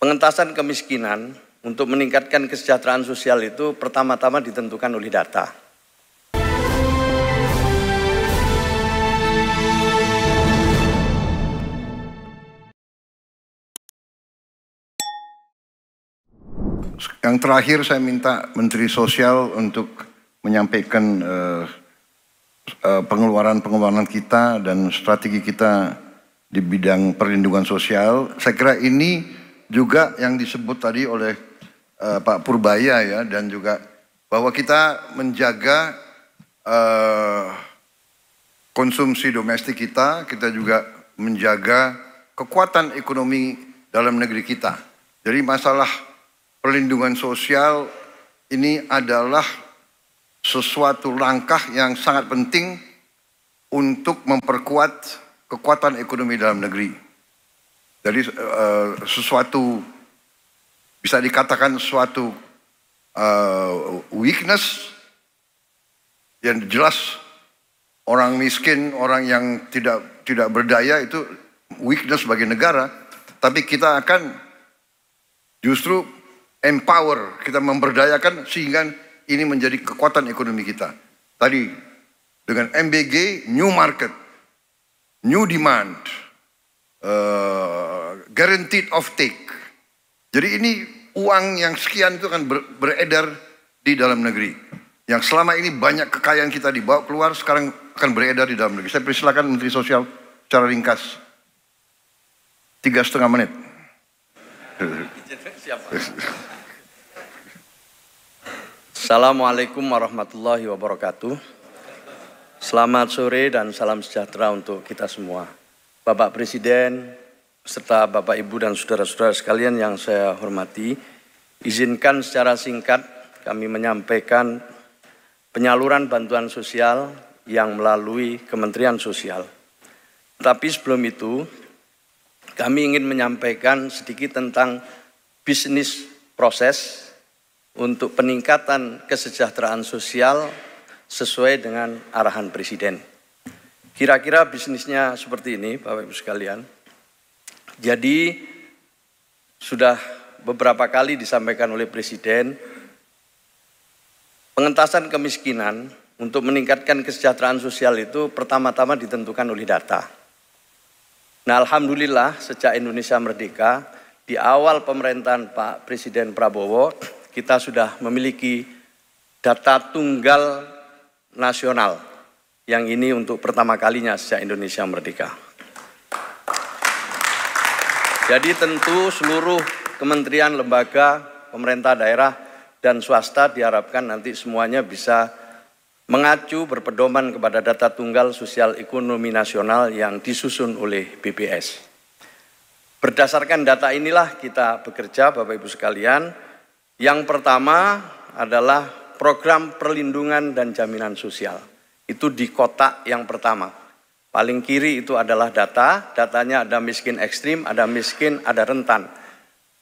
Pengentasan kemiskinan untuk meningkatkan kesejahteraan sosial itu pertama-tama ditentukan oleh data. Yang terakhir saya minta Menteri Sosial untuk menyampaikan pengeluaran kita dan strategi kita di bidang perlindungan sosial. Saya kira ini juga yang disebut tadi oleh Pak Purbaya ya, dan juga bahwa kita menjaga konsumsi domestik kita juga menjaga kekuatan ekonomi dalam negeri kita. Jadi masalah perlindungan sosial ini adalah sesuatu langkah yang sangat penting untuk memperkuat kekuatan ekonomi dalam negeri. Jadi sesuatu bisa dikatakan suatu weakness yang jelas orang miskin, orang yang tidak berdaya itu weakness bagi negara, tapi kita akan justru empower, kita memberdayakan sehingga ini menjadi kekuatan ekonomi kita. Tadi dengan MBG, new market, new demand, guaranteed offtake. Jadi ini uang yang sekian itu akan beredar di dalam negeri. Yang selama ini banyak kekayaan kita dibawa keluar, sekarang akan beredar di dalam negeri. Saya persilakan Menteri Sosial secara ringkas. 3,5 menit. Assalamualaikum warahmatullahi wabarakatuh. Selamat sore dan salam sejahtera untuk kita semua. Bapak Presiden, serta Bapak Ibu dan saudara-saudara sekalian yang saya hormati, izinkan secara singkat kami menyampaikan penyaluran bantuan sosial yang melalui Kementerian Sosial. Tapi sebelum itu, kami ingin menyampaikan sedikit tentang bisnis proses untuk peningkatan kesejahteraan sosial sesuai dengan arahan Presiden. Kira-kira bisnisnya seperti ini, Bapak Ibu sekalian. Jadi sudah beberapa kali disampaikan oleh Presiden, pengentasan kemiskinan untuk meningkatkan kesejahteraan sosial itu pertama-tama ditentukan oleh data. Nah, alhamdulillah sejak Indonesia merdeka, di awal pemerintahan Pak Presiden Prabowo, kita sudah memiliki data tunggal nasional yang ini untuk pertama kalinya sejak Indonesia merdeka. Jadi tentu seluruh kementerian, lembaga, pemerintah daerah dan swasta diharapkan nanti semuanya bisa mengacu berpedoman kepada data tunggal sosial ekonomi nasional yang disusun oleh BPS. Berdasarkan data inilah kita bekerja, Bapak Ibu sekalian. Yang pertama adalah program perlindungan dan jaminan sosial. Itu di kotak yang pertama. Paling kiri itu adalah data, datanya ada miskin ekstrim, ada miskin, ada rentan.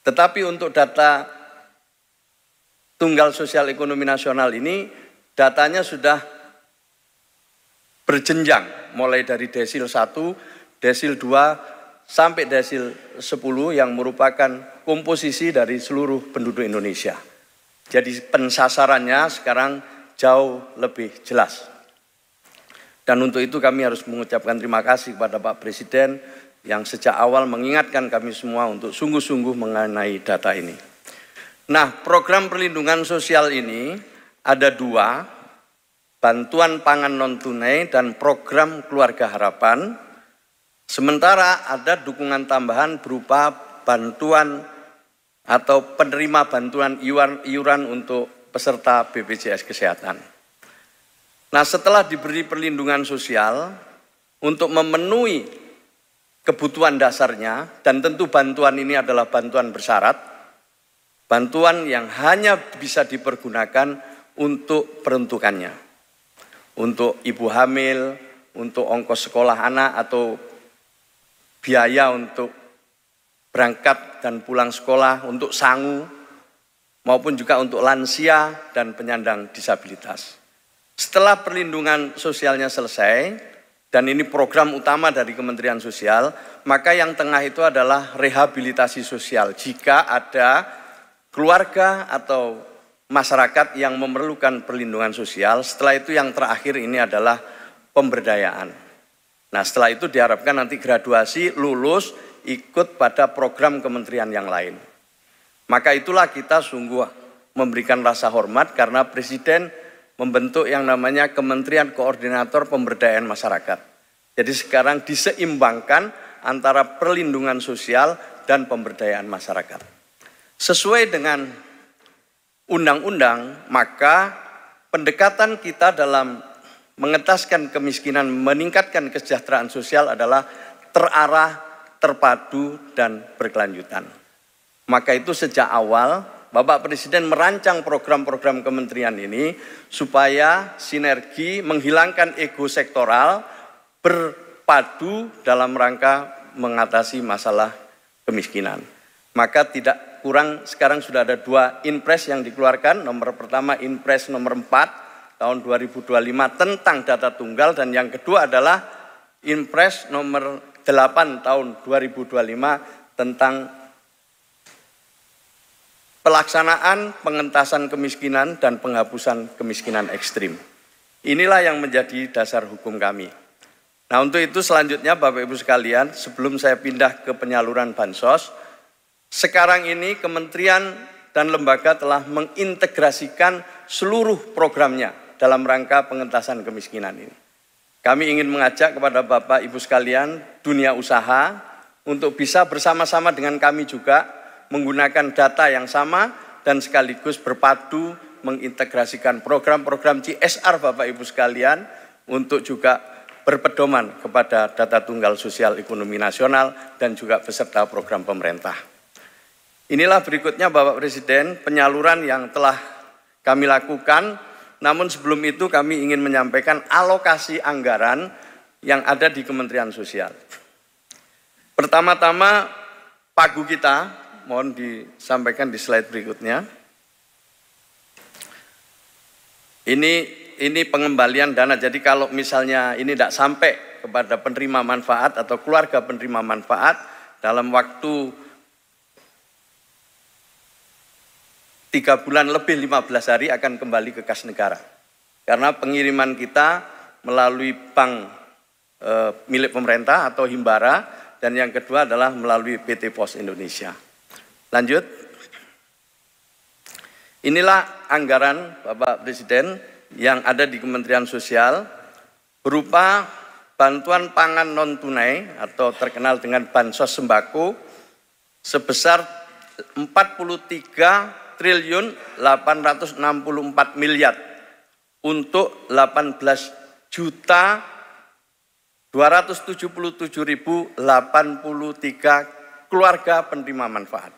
Tetapi untuk data tunggal sosial ekonomi nasional ini, datanya sudah berjenjang, mulai dari desil 1, desil 2, sampai desil 10 yang merupakan komposisi dari seluruh penduduk Indonesia. Jadi pensasarannya sekarang jauh lebih jelas. Dan untuk itu kami harus mengucapkan terima kasih kepada Pak Presiden yang sejak awal mengingatkan kami semua untuk sungguh-sungguh mengenai data ini. Nah, program perlindungan sosial ini ada 2, bantuan pangan non-tunai dan program keluarga harapan. Sementara ada dukungan tambahan berupa bantuan atau penerima bantuan iuran untuk peserta BPJS Kesehatan. Nah, setelah diberi perlindungan sosial untuk memenuhi kebutuhan dasarnya, dan tentu bantuan ini adalah bantuan bersyarat, bantuan yang hanya bisa dipergunakan untuk peruntukannya, untuk ibu hamil, untuk ongkos sekolah anak atau biaya untuk berangkat dan pulang sekolah, untuk sangu, maupun juga untuk lansia dan penyandang disabilitas. Setelah perlindungan sosialnya selesai, dan ini program utama dari Kementerian Sosial, maka yang tengah itu adalah rehabilitasi sosial. Jika ada keluarga atau masyarakat yang memerlukan perlindungan sosial, setelah itu yang terakhir ini adalah pemberdayaan. Nah, setelah itu diharapkan nanti graduasi, lulus, ikut pada program kementerian yang lain. Maka itulah kita sungguh memberikan rasa hormat karena Presiden membentuk yang namanya Kementerian Koordinator Pemberdayaan Masyarakat. Jadi sekarang diseimbangkan antara perlindungan sosial dan pemberdayaan masyarakat. Sesuai dengan undang-undang, maka pendekatan kita dalam mengentaskan kemiskinan, meningkatkan kesejahteraan sosial adalah terarah, terpadu, dan berkelanjutan. Maka itu sejak awal Bapak Presiden merancang program-program kementerian ini supaya sinergi menghilangkan ego sektoral berpadu dalam rangka mengatasi masalah kemiskinan. Maka tidak kurang sekarang sudah ada 2 Inpres yang dikeluarkan. Nomor pertama Inpres nomor 4 tahun 2025 tentang data tunggal, dan yang kedua adalah Inpres nomor 8 tahun 2025 tentang pelaksanaan pengentasan kemiskinan dan penghapusan kemiskinan ekstrim. Inilah yang menjadi dasar hukum kami. Nah, untuk itu selanjutnya Bapak Ibu sekalian, sebelum saya pindah ke penyaluran bansos, sekarang ini kementerian dan lembaga telah mengintegrasikan seluruh programnya dalam rangka pengentasan kemiskinan ini. Kami ingin mengajak kepada Bapak Ibu sekalian, dunia usaha, untuk bisa bersama-sama dengan kami juga menggunakan data yang sama dan sekaligus berpadu mengintegrasikan program-program CSR Bapak Ibu sekalian untuk juga berpedoman kepada data tunggal sosial ekonomi nasional dan juga beserta program pemerintah. Inilah berikutnya Bapak Presiden penyaluran yang telah kami lakukan, namun sebelum itu kami ingin menyampaikan alokasi anggaran yang ada di Kementerian Sosial. Pertama-tama pagu kita, mohon disampaikan di slide berikutnya. Ini pengembalian dana. Jadi kalau misalnya ini tidak sampai kepada penerima manfaat atau keluarga penerima manfaat dalam waktu 3 bulan lebih 15 hari akan kembali ke kas negara. Karena pengiriman kita melalui bank milik pemerintah atau Himbara, dan yang kedua adalah melalui PT Pos Indonesia. Lanjut. Inilah anggaran Bapak Presiden yang ada di Kementerian Sosial berupa bantuan pangan non tunai atau terkenal dengan bansos sembako sebesar 43 triliun 864 miliar untuk 18.277.083 keluarga penerima manfaat.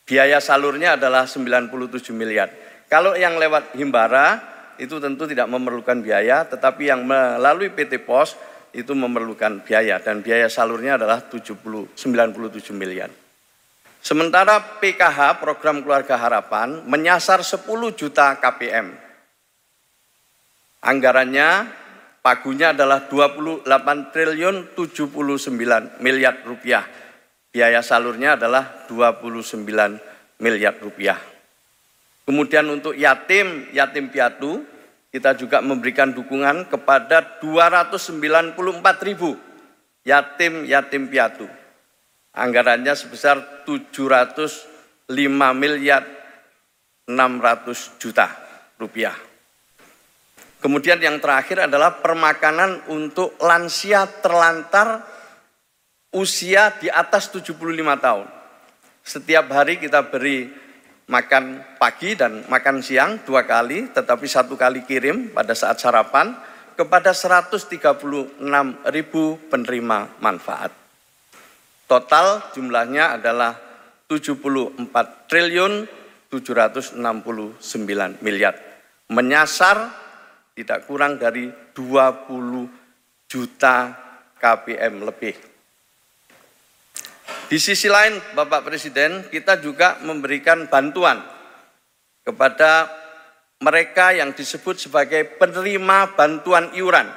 Biaya salurnya adalah 97 miliar. Kalau yang lewat Himbara itu tentu tidak memerlukan biaya, tetapi yang melalui PT Pos itu memerlukan biaya, dan biaya salurnya adalah 97 miliar. Sementara PKH, Program Keluarga Harapan, menyasar 10 juta KPM. Anggarannya, pagunya adalah 28 triliun 79 miliar rupiah. Biaya salurnya adalah 29 miliar rupiah. Kemudian untuk yatim piatu, kita juga memberikan dukungan kepada 294.000 yatim piatu. Anggarannya sebesar 705 miliar 600 juta rupiah. Kemudian yang terakhir adalah permakanan untuk lansia terlantar usia di atas 75 tahun. Setiap hari kita beri makan pagi dan makan siang 2 kali, tetapi 1 kali kirim pada saat sarapan kepada 136.000 penerima manfaat. Total jumlahnya adalah 74 triliun 769 miliar. Menyasar tidak kurang dari 20 juta KPM lebih. Di sisi lain, Bapak Presiden, kita juga memberikan bantuan kepada mereka yang disebut sebagai penerima bantuan iuran.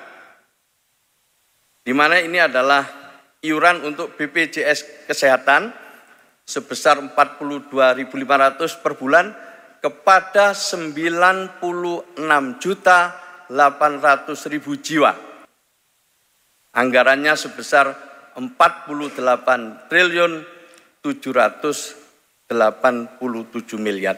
di mana ini adalah iuran untuk BPJS Kesehatan sebesar 42.500 per bulan kepada 96.800.000 jiwa. Anggarannya sebesar 48.787 miliar.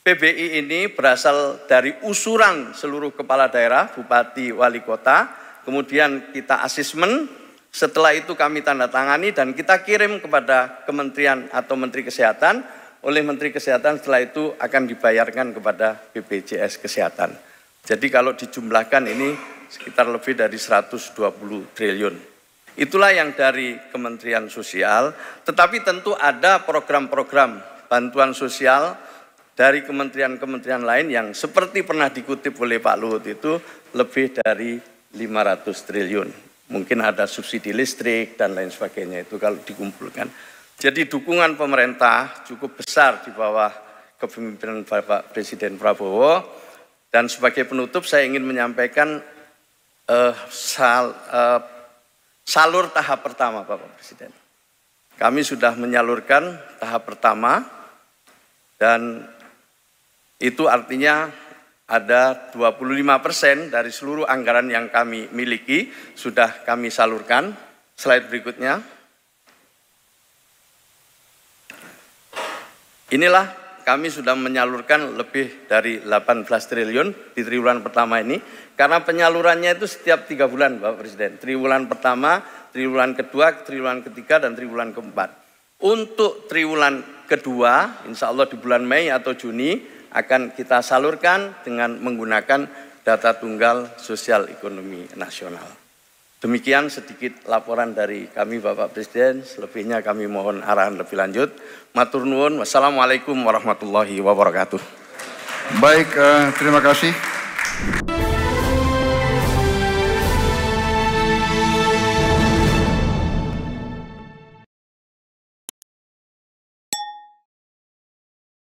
PBI ini berasal dari usuran seluruh kepala daerah, bupati, wali kota, kemudian kita asesmen, setelah itu kami tanda tangani dan kita kirim kepada kementerian atau Menteri Kesehatan, oleh Menteri Kesehatan setelah itu akan dibayarkan kepada BPJS Kesehatan. Jadi kalau dijumlahkan ini sekitar lebih dari 120 triliun. Itulah yang dari Kementerian Sosial, tetapi tentu ada program-program bantuan sosial dari kementerian-kementerian lain yang seperti pernah dikutip oleh Pak Luhut itu lebih dari 500 triliun. Mungkin ada subsidi listrik dan lain sebagainya itu kalau dikumpulkan. Jadi dukungan pemerintah cukup besar di bawah kepemimpinan Bapak Presiden Prabowo. Dan sebagai penutup saya ingin menyampaikan salur tahap pertama Bapak Presiden. Kami sudah menyalurkan tahap pertama dan itu artinya ada 25% dari seluruh anggaran yang kami miliki sudah kami salurkan. Slide berikutnya. Inilah kami sudah menyalurkan lebih dari 18 triliun di triwulan pertama ini. Karena penyalurannya itu setiap 3 bulan Bapak Presiden. Triwulan pertama, triwulan kedua, triwulan ketiga, dan triwulan keempat. Untuk triwulan kedua, insya Allah di bulan Mei atau Juni, akan kita salurkan dengan menggunakan data tunggal sosial ekonomi nasional. Demikian sedikit laporan dari kami Bapak Presiden, selebihnya kami mohon arahan lebih lanjut. Matur nuwun, wassalamualaikum warahmatullahi wabarakatuh. Baik, terima kasih.